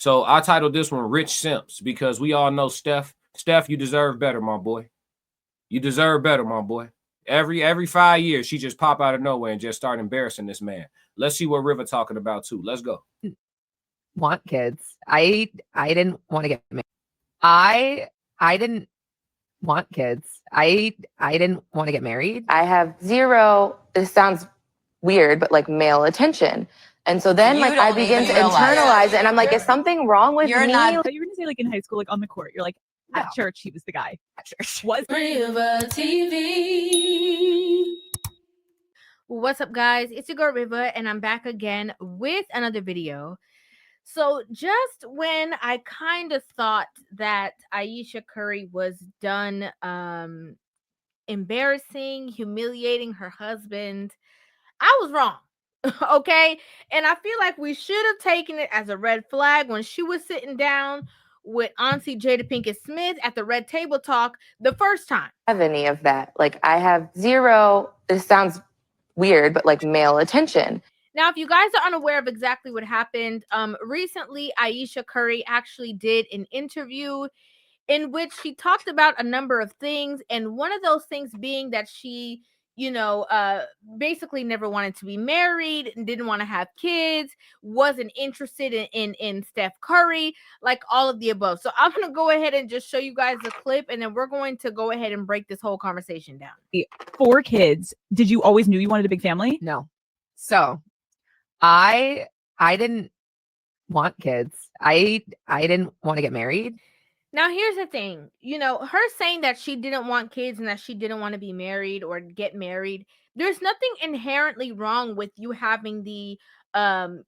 So I titled this one Rich Simps because we all know Steph. Steph, you deserve better, my boy. You deserve better, my boy. Every 5 years, she just pop out of nowhere and just start embarrassing this man. Let's see what Rivah talking about too. Let's go. Want kids. I didn't want to get married. I didn't want kids. I didn't want to get married. I have zero, this sounds weird, but like male attention. And so then like I begin to internalize it and I'm like, is something wrong with me? I thought you were gonna say like in high school, like on the court. You're like at church, he was the guy. At church. Was Rivah TV. What's up, guys? It's your girl Rivah, and I'm back again with another video. So just when I kind of thought that Ayesha Curry was done embarrassing, humiliating her husband, I was wrong. Okay, and I feel like we should have taken it as a red flag when she was sitting down with Auntie Jada Pinkett Smith at the Red Table Talk the first time. Have any of that? Like I have zero, this sounds weird, but like male attention. Now, if you guys are unaware of exactly what happened, recently Ayesha Curry actually did an interview in which she talked about a number of things, and one of those things being that she, basically never wanted to be married, didn't want to have kids, wasn't interested in Steph Curry, like all of the above. So I'm going to go ahead and just show you guys the clip, and then we're going to go ahead and break this whole conversation down. 4 kids. Did you always knew you wanted a big family? No. So I didn't want kids. I didn't want to get married. Now, here's the thing, her saying that she didn't want kids and that she didn't want to be married or get married. There's nothing inherently wrong with you having the, that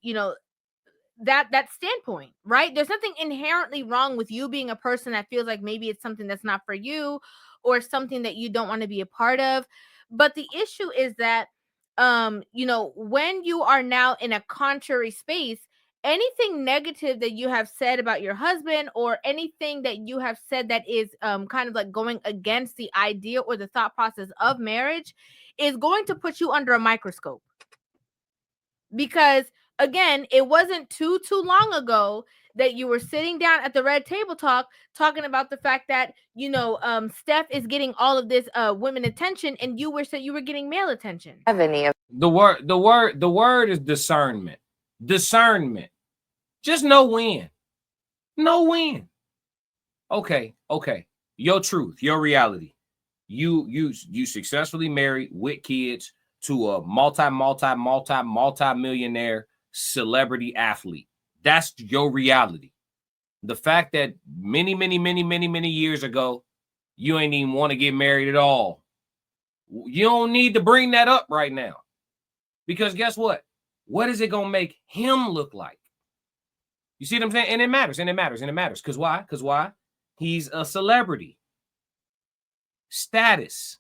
standpoint, right? There's nothing inherently wrong with you being a person that feels like maybe it's something that's not for you or something that you don't want to be a part of. But the issue is that, when you are now in a contrary space, anything negative that you have said about your husband or anything that you have said that is kind of like going against the idea or the thought process of marriage is going to put you under a microscope. Because again, it wasn't too long ago that you were sitting down at the Red Table Talk talking about the fact that, Steph is getting all of this women attention and you wish that you were getting male attention. Have any of The word is discernment. Discernment. Just know when. Know when. Okay. Your truth, your reality. You successfully married with kids to a multi-millionaire celebrity athlete. That's your reality. The fact that many years ago, you ain't even want to get married at all. You don't need to bring that up right now. Because guess what? What is it going to make him look like? You see what I'm saying? And it matters. Because why? Because why? He's a celebrity. Status.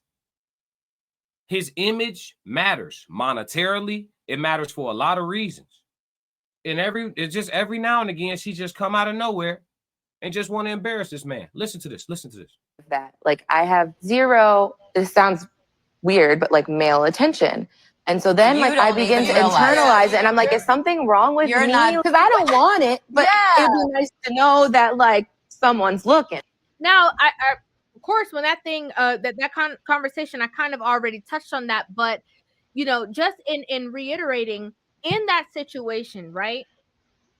His image matters. Monetarily, it matters for a lot of reasons. And every now and again, she just come out of nowhere and just want to embarrass this man. Listen to this. that. Like I have zero, this sounds weird, but like male attention. And so then like I begin to internalize it and I'm like, is something wrong with me? Because I don't want it, but it'd be nice to know that like someone's looking. Now, I of course, when that thing, conversation, I kind of already touched on that, but just in reiterating in that situation, right?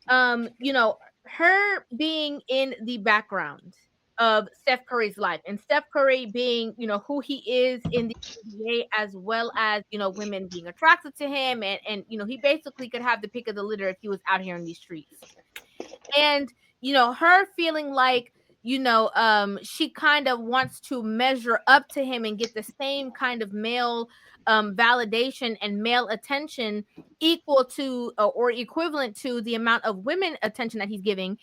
Her being in the background of Steph Curry's life and Steph Curry being, who he is in the NBA, as well as, women being attracted to him. And he basically could have the pick of the litter if he was out here in these streets. And, her feeling like, she kind of wants to measure up to him and get the same kind of male validation and male attention equal to or equivalent to the amount of women attention that he's giving.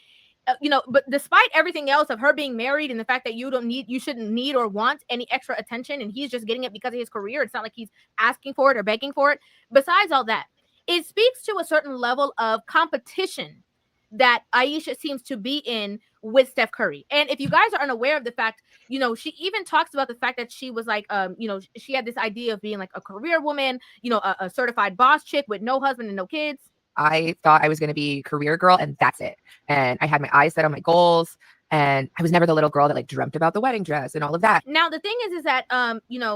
But despite everything else of her being married and the fact that you shouldn't need or want any extra attention, and he's just getting it because of his career, it's not like he's asking for it or begging for it. Besides all that, it speaks to a certain level of competition that Ayesha seems to be in with Steph Curry. And if you guys are unaware of the fact, she even talks about the fact that she was like, she had this idea of being like a career woman, a certified boss chick with no husband and no kids. I thought I was going to be career girl and that's it. And I had my eyes set on my goals. And I was never the little girl that like dreamt about the wedding dress and all of that. Now, the thing is that,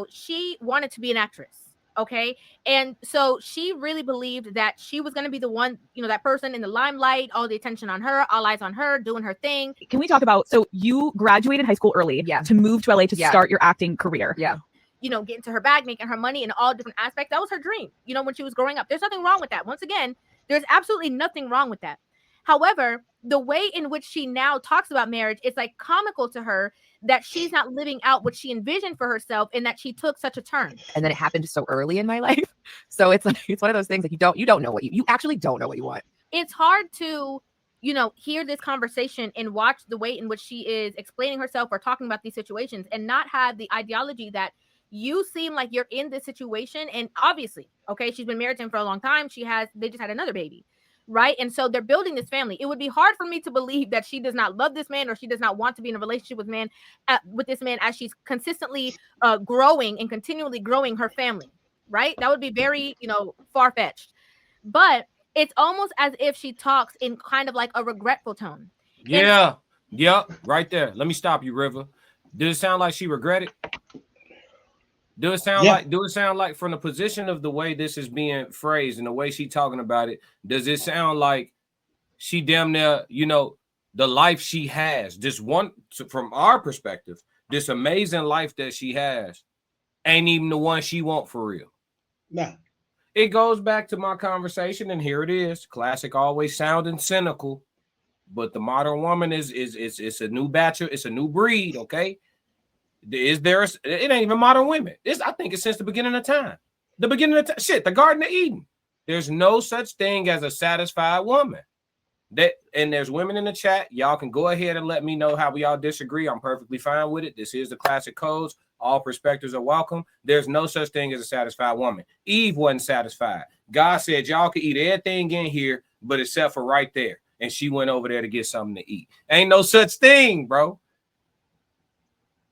she wanted to be an actress. Okay. And so she really believed that she was going to be the one, that person in the limelight, all the attention on her, all eyes on her, doing her thing. Can we talk about, so you graduated high school early to move to LA to start your acting career. Yeah. Get into her bag, making her money in all different aspects. That was her dream, when she was growing up. There's nothing wrong with that. Once again, there's absolutely nothing wrong with that. However, the way in which she now talks about marriage, it's like comical to her that she's not living out what she envisioned for herself and that she took such a turn. And then it happened so early in my life. So it's like, it's one of those things like you don't know what you actually don't know what you want. It's hard to, hear this conversation and watch the way in which she is explaining herself or talking about these situations and not have the ideology that you seem like you're in this situation. And obviously, okay, she's been married to him for a long time. They just had another baby. Right. And so they're building this family. It would be hard for me to believe that she does not love this man or she does not want to be in a relationship with this man as she's consistently growing and continually growing her family. Right. That would be very, far-fetched. But it's almost as if she talks in kind of like a regretful tone. Yeah. Right there. Let me stop you, Rivah. Does it sound like she regretted? Do it sound like from the position of the way this is being phrased and the way she's talking about it, does it sound like she damn near, the life she has, from our perspective, this amazing life that she has ain't even the one she want for real? Nah. It goes back to my conversation, and here it is. Classic always sounding cynical, but the modern woman is a new batch, it's a new breed, okay? It ain't even modern women. I think it's since the beginning of time. The Garden of Eden. There's no such thing as a satisfied woman. And there's women in the chat. Y'all can go ahead and let me know how we all disagree. I'm perfectly fine with it. This is the classic codes. All perspectives are welcome. There's no such thing as a satisfied woman. Eve wasn't satisfied. God said y'all could eat everything in here, but except for right there. And she went over there to get something to eat. Ain't no such thing, bro.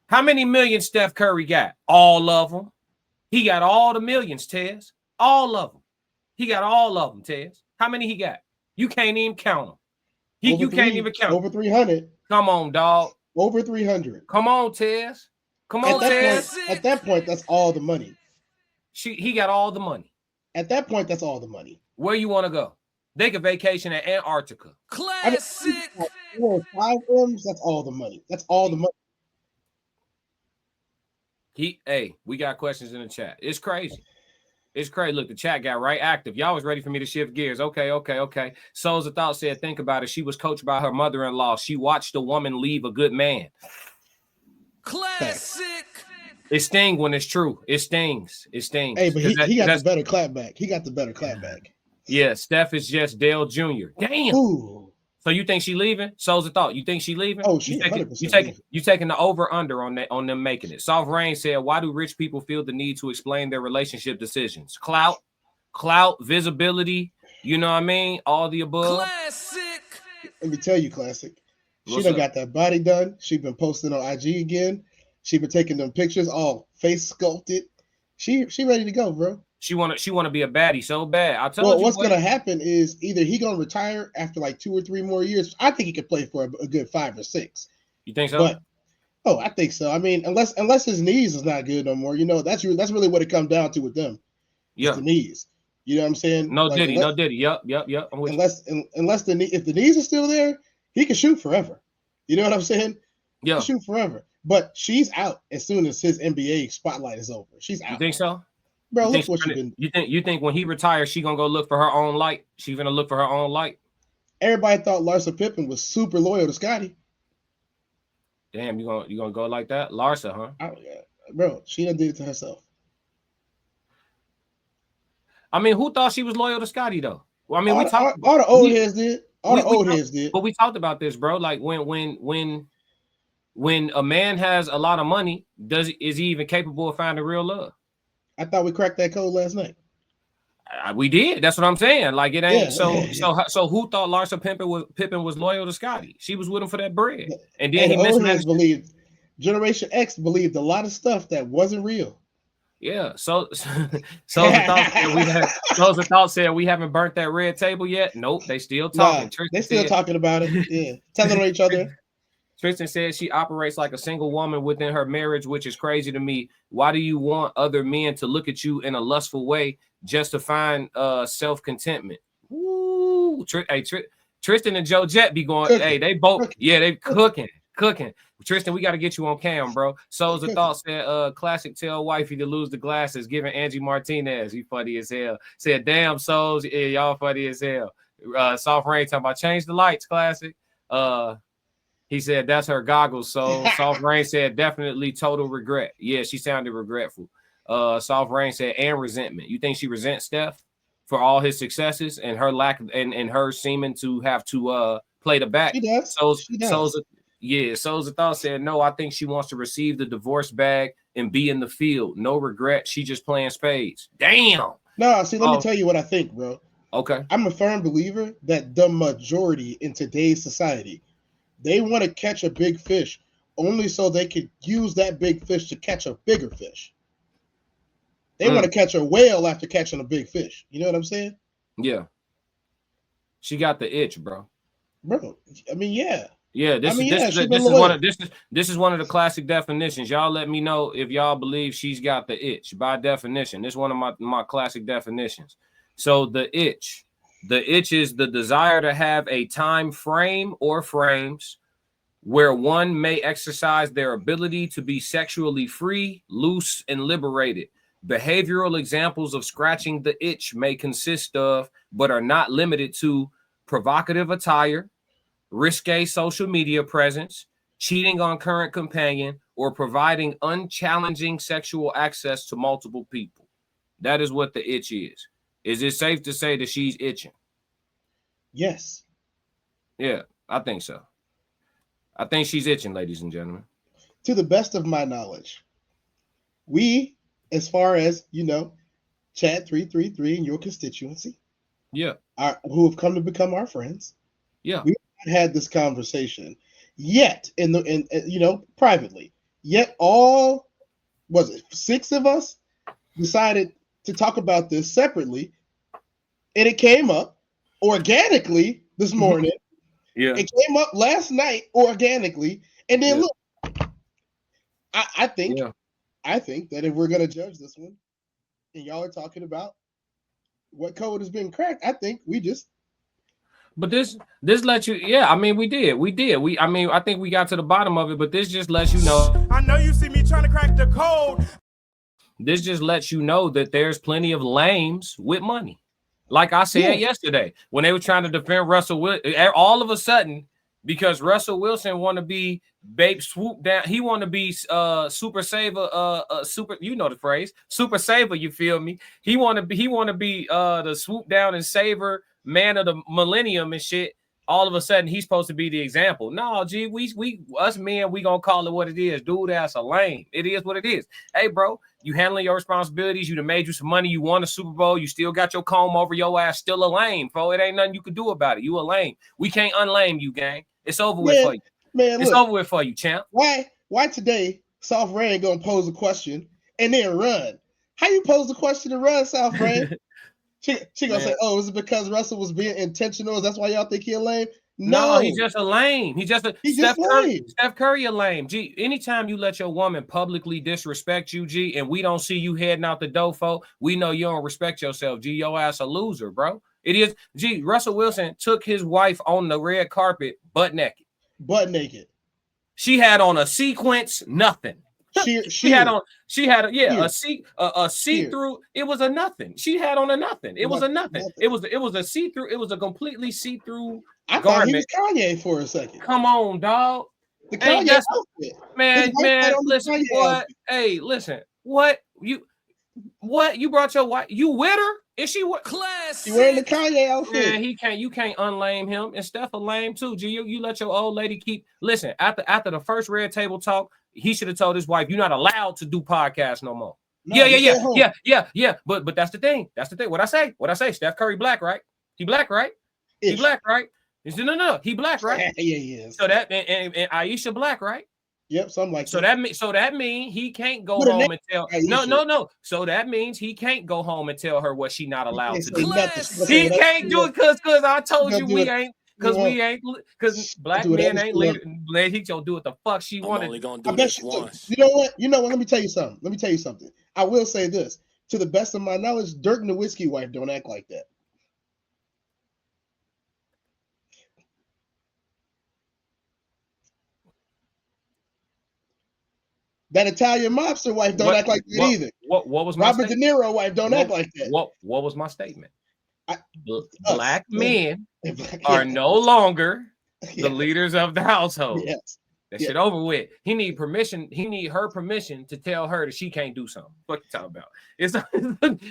How many millions Steph Curry got? All of them. He got all the millions, Tez. All of them. He got all of them, Tez. How many he got? You can't even count them. You can't even count them. Over 300. Come on, dog. Over 300. Come on, Tez. Come on, Tez. At that point, that's all the money. He got all the money. At that point, that's all the money. Where you want to go? They could vacation at Antarctica. Classic. 5 M's, that's all the money. That's all the money. We got questions in the chat. It's crazy. Look, the chat got right active. Y'all was ready for me to shift gears. Okay. Souls of Thought said, think about it. She was coached by her mother-in-law. She watched a woman leave a good man. Classic. It stings when it's true. It stings. Hey, but he got the better clapback. Yeah, Steph is just Dale Jr. Damn. Ooh. So you think she leaving? Souls of Thought. You think she leaving? Oh, she you taking the over under on them making it. Soft Rain said, why do rich people feel the need to explain their relationship decisions? Clout, visibility, you know what I mean? All the above. Classic. Let me tell you, Classic. She done got that body done. She been posting on IG again. She been taking them pictures, all face sculpted. She ready to go, bro. She want to be a baddie so bad. I'll tell you. What's gonna happen is either he gonna retire after like 2 or 3 more years. I think he could play for a good 5 or 6. You think so? I think so. I mean, unless his knees is not good no more. That's really what it comes down to with them. Yeah, the knees. You know what I'm saying? No Diddy. Yep. If the knees are still there, he can shoot forever. You know what I'm saying? Yeah, shoot forever. But she's out as soon as his NBA spotlight is over. She's out. You think so? Bro, look what you've been. You think when he retires, she gonna go look for her own light? She's gonna look for her own light. Everybody thought Larsa Pippen was super loyal to Scottie. Damn, you gonna go like that, Larsa, huh? Oh, yeah. Bro, she done did it to herself. I mean, who thought she was loyal to Scottie though? Well, I mean, all the old heads did. All the old heads did. But we talked about this, bro. Like when a man has a lot of money, is he even capable of finding real love? I thought we cracked that code last night. We did. That's what I'm saying. Like it ain't so who thought Larsa Pippen was loyal to Scottie? She was with him for that bread, and then he mismanaged. Generation X believed a lot of stuff that wasn't real. Yeah. So the thought said we haven't burnt that red table yet. Nope, they still talking. Nah, they still talking about it. Yeah, telling on each other. Tristan said she operates like a single woman within her marriage, which is crazy to me. Why do you want other men to look at you in a lustful way just to find self-contentment? Ooh, Tristan and Joe Jet be going, cooking. Hey, they both, yeah, they cooking. Tristan, we got to get you on cam, bro. Souls of Thought said, classic tell wifey to lose the glasses, giving Angie Martinez. He funny as hell. Said, damn, Souls, yeah, y'all funny as hell. Soft Rain talking about change the lights, classic. He said that's her goggles. So Soft Rain said definitely total regret. Yeah, she sounded regretful. Soft Rain said and resentment. You think she resents Steph for all his successes and her lack of, and her seeming to have to play the back? She does. She does. Souls of Thought said no. I think she wants to receive the divorce bag and be in the field. No regret. She just playing spades. Damn. No, see, let me tell you what I think, bro. Okay. I'm a firm believer that the majority in today's society, they want to catch a big fish only so they could use that big fish to catch a bigger fish. They want to catch a whale after catching a big fish. You know what I'm saying? Yeah. She got the itch, bro. Bro, I mean, yeah. Yeah, this is one of the classic definitions. Y'all let me know if y'all believe she's got the itch. By definition, this is one of my classic definitions. So the itch is the desire to have a time frame or frames where one may exercise their ability to be sexually free, loose, and liberated. Behavioral examples of scratching the itch may consist of, but are not limited to, provocative attire, risque social media presence, cheating on current companion, or providing unchallenging sexual access to multiple people. That is what the itch is. Is it safe to say that she's itching? Yes. Yeah, I think so. I think she's itching, ladies and gentlemen. To the best of my knowledge, we, as far as, you know, Chad 333 and your constituency, who have come to become our friends, we haven't had this conversation yet privately. Yet all, was it 6 of us decided to talk about this separately, and it came up organically this morning. It came up last night organically, and then look, I think that if we're gonna judge this one, and y'all are talking about what code has been cracked, I think we just. But this lets you, I mean, we did. I think we got to the bottom of it, but this just lets you know. I know you see me trying to crack the code. This just lets you know that there's plenty of lames with money. Like I said yesterday, when they were trying to defend Russell Wilson, all of a sudden, because Russell Wilson want to be babe swoop down, he want to be super saver, super, you know the phrase, super saver. You feel me? He want to be the swoop down and saver man of the millennium and shit. All of a sudden, he's supposed to be the example. No, G, we us men, we gonna call it what it is. Dude, that's a lame. It is what it is. Hey, bro, you handling your responsibilities. You done made you some money. You won a Super Bowl. You still got your comb over your ass. Still a lame, bro. It ain't nothing you can do about it. You a lame. We can't unlame you, gang. It's over with for you. Man, it's over with for you, champ. Why today, Soft Rain gonna pose a question and then run? How you pose a question and run, Soft Rain? She gonna say, "Oh, is it because Russell was being intentional? That's why y'all think he a lame?" No, he's just a lame. He's just Steph Curry a lame. G, anytime you let your woman publicly disrespect you, G, and we don't see you heading out the door, folk, we know you don't respect yourself, G. Your ass a loser, bro. It is, G. Russell Wilson took his wife on the red carpet butt naked. She had on a sequence, nothing. She had a see-through. It was a nothing. She had on a nothing. It was a nothing. It was a see-through. It was a completely see-through garment. Thought he was Kanye for a second. Come on, dog. The Kanye outfit. Man, listen. What? Hey, listen. What you brought your wife? You with her? Is she what class? She wearing the Kanye outfit. Man, you can't unlame him. And Steph a lame too. G, you let your old lady keep. Listen, after the first red table talk, he should have told his wife, "You're not allowed to do podcasts no more." No, yeah. But that's the thing. What I say? Steph Curry black, right? He black, right? He black, right? No. He black, right? Yeah. So that and Aisha black, right? Yep, something like so that. So that means he can't go home and tell no. So that means he can't go home and tell her what she not allowed to do. He can't do it because I told you we ain't because black men ain't let he gonna do what the fuck she wanted. Only gonna do this once. You know what? Let me tell you something. I will say this. To the best of my knowledge, Dirk Nowitzki wife don't act like that. That Italian mobster wife don't act like that either. What was my Robert De Niro wife don't act like that. What was my statement? Black men are no longer the leaders of the household. Yes. That shit over with. He need permission. He need her permission to tell her that she can't do something. What you talking about? It's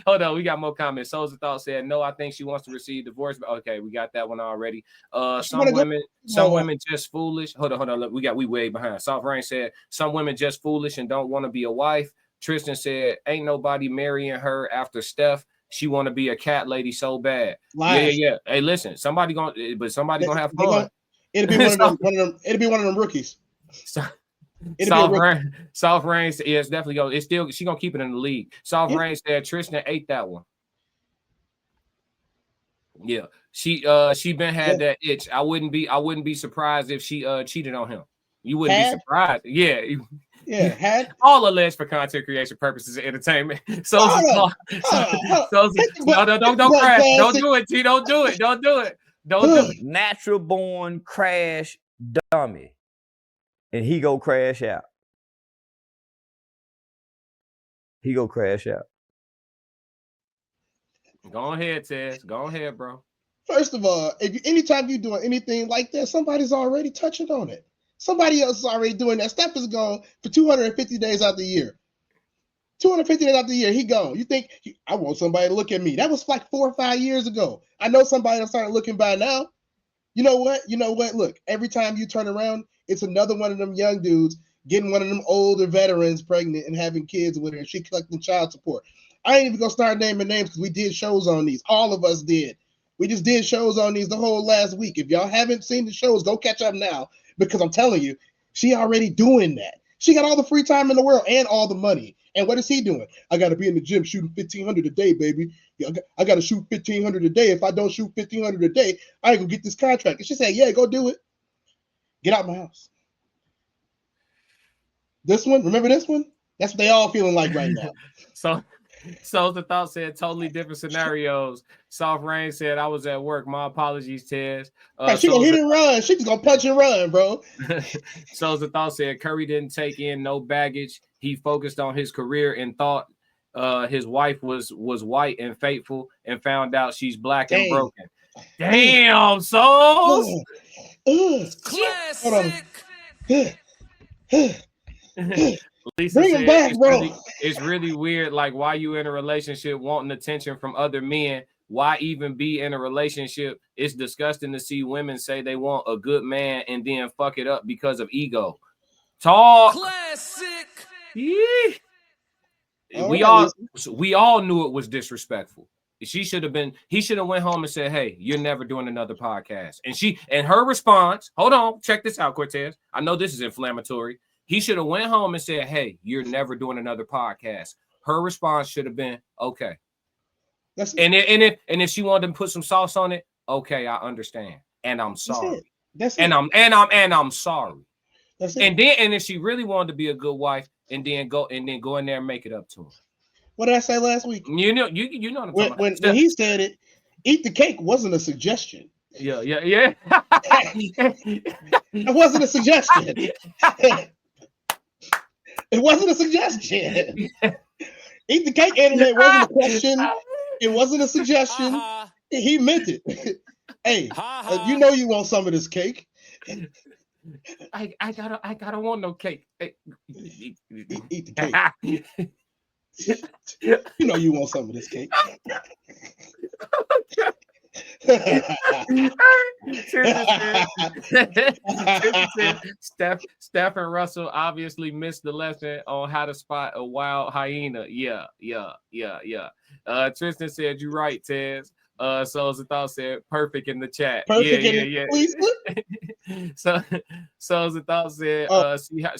hold on. We got more comments. Souls of Thought said, no, I think she wants to receive divorce. Okay, we got that one already. Some women just foolish. Hold on. Look, we way behind. Soft Rain said, some women just foolish and don't want to be a wife. Tristan said, ain't nobody marrying her after Steph. She want to be a cat lady so bad. Yeah. Hey, listen, somebody gonna have fun. It'll be one of them rookies. Soft Rain, yeah, it's definitely go. It's still she gonna keep it in the league. Soft Rain said Tristan ate that one. Yeah, she been had that itch. I wouldn't be surprised if she cheated on him. You wouldn't be surprised. Yeah. Yeah, all alleged for content creation purposes and entertainment. So no, don't crash. Don't do it, T. Don't do it. Don't do it. Don't do it. Natural born crash dummy. And he go crash out. Go ahead, Tess. Go ahead, bro. First of all, anytime you're doing anything like that, somebody's already touching on it. Somebody else is already doing that. Steph is gone for 250 days out the year. 250 days out the year, he gone. You think I want somebody to look at me? That was like 4 or 5 years ago. I know somebody will start looking by now. You know what? Look, every time you turn around, it's another one of them young dudes getting one of them older veterans pregnant and having kids with her, and she collecting child support. I ain't even gonna start naming names because we did shows on these. All of us did. We just did shows on these the whole last week. If y'all haven't seen the shows, go catch up now, because I'm telling you, she already doing that. She got all the free time in the world and all the money. And what is he doing? I got to be in the gym shooting 1,500 a day, baby. I got to shoot 1,500 a day. If I don't shoot 1,500 a day, I ain't gonna get this contract. And she said, yeah, go do it. Get out my house. This one, remember this one? That's what they all feeling like right now. So the Thought said totally different scenarios. Soft Rain said, I was at work. My apologies, Tez. She gonna hit and run. She just gonna punch and run, bro. So the Thought said Curry didn't take in no baggage. He focused on his career and thought his wife was white and faithful, and found out she's black and broken. Damn, Souls. Classic. Lisa Bring him back, bro. It's really weird. Like, why you in a relationship wanting attention from other men? Why even be in a relationship? It's disgusting to see women say they want a good man and then fuck it up because of ego. Talk. Classic. Yeah. We all knew it was disrespectful. He should have went home and said, hey, you're never doing another podcast. And her response, hold on, check this out, Cortez. I know this is inflammatory. He should have went home and said, hey, you're never doing another podcast. Her response should have been, okay. If she wanted to put some sauce on it, okay, I understand. And I'm sorry. I'm sorry. And if she really wanted to be a good wife, and then go in there and make it up to him. What did I say last week? You know what I'm talking about. When he said it, eat the cake wasn't a suggestion. Yeah. It wasn't a suggestion. It wasn't a suggestion. Eat the cake, internet wasn't a question. It wasn't a suggestion. He meant it. Hey, you know you want some of this cake. I gotta want no cake. Hey, eat the cake. You know you want some of this cake. Steph and Russell obviously missed the lesson on how to spot a wild hyena. Yeah. Tristan said you're right, Tez. So as the Thought said, perfect in the chat. Perfect. Yeah. So the thought said,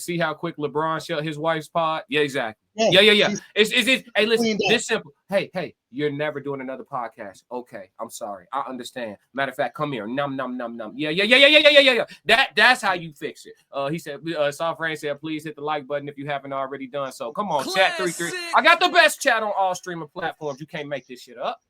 see how quick LeBron shut his wife's pod. Yeah, exactly. Yeah. It's hey, listen, this simple. Hey, you're never doing another podcast. Okay, I'm sorry. I understand. Matter of fact, come here. Num. Yeah. That's how you fix it. He said, Soft Rain said, please hit the like button if you haven't already done so. Come on, Chat 33. I got the best chat on all streaming platforms. You can't make this shit up.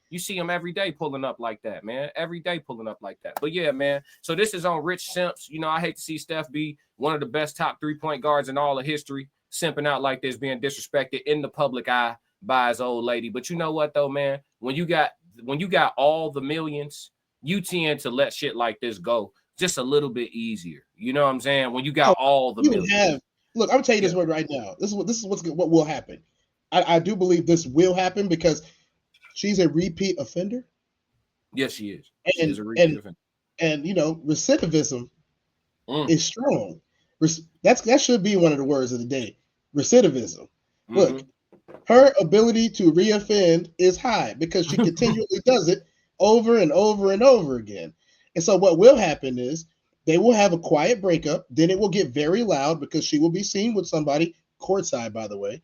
You see him every day pulling up like that, man. Every day pulling up like that. But yeah, man. So this is on Rich Simps. You know, I hate to see Steph be one of the best top 3-point guards in all of history, simping out like this, being disrespected in the public eye by his old lady. But you know what though, man? When you got all the millions, you tend to let shit like this go just a little bit easier. You know what I'm saying? When you got all the millions. Look, I'm gonna tell you this word right now. This is what will happen. I do believe this will happen because she's a repeat offender. Yes, she is. She is a repeat offender. And you know, recidivism is strong. That should be one of the words of the day. Recidivism. Look, her ability to reoffend is high because she continually does it over and over and over again. And so what will happen is they will have a quiet breakup. Then it will get very loud because she will be seen with somebody courtside, by the way.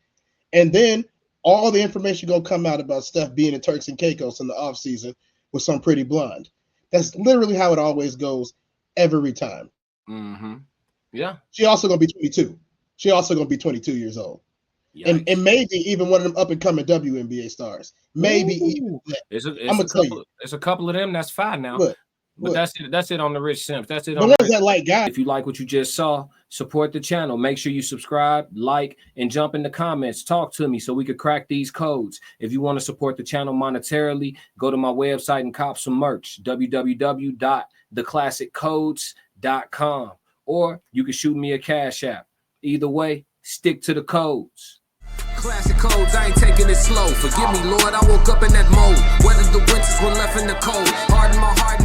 And then all the information gonna come out about Steph being in Turks and Caicos in the offseason with some pretty blonde. That's literally how it always goes every time. Yeah. She also gonna be 22. She also gonna be 22 years old. And maybe even one of them up and coming WNBA stars. Maybe even that. It's a couple of them that's fine now. But that's it on the Rich Simps. That's it on that like guy. If you like what you just saw, support the channel. Make sure you subscribe, like, and jump in the comments. Talk to me so we could crack these codes. If you want to support the channel monetarily, go to my website and cop some merch, www.theclassiccodes.com. Or you can shoot me a Cash App. Either way, stick to the codes. Classic codes, I ain't taking it slow. Forgive me, Lord, I woke up in that mode. Weathered the winters when left in the cold. Hardened my heart.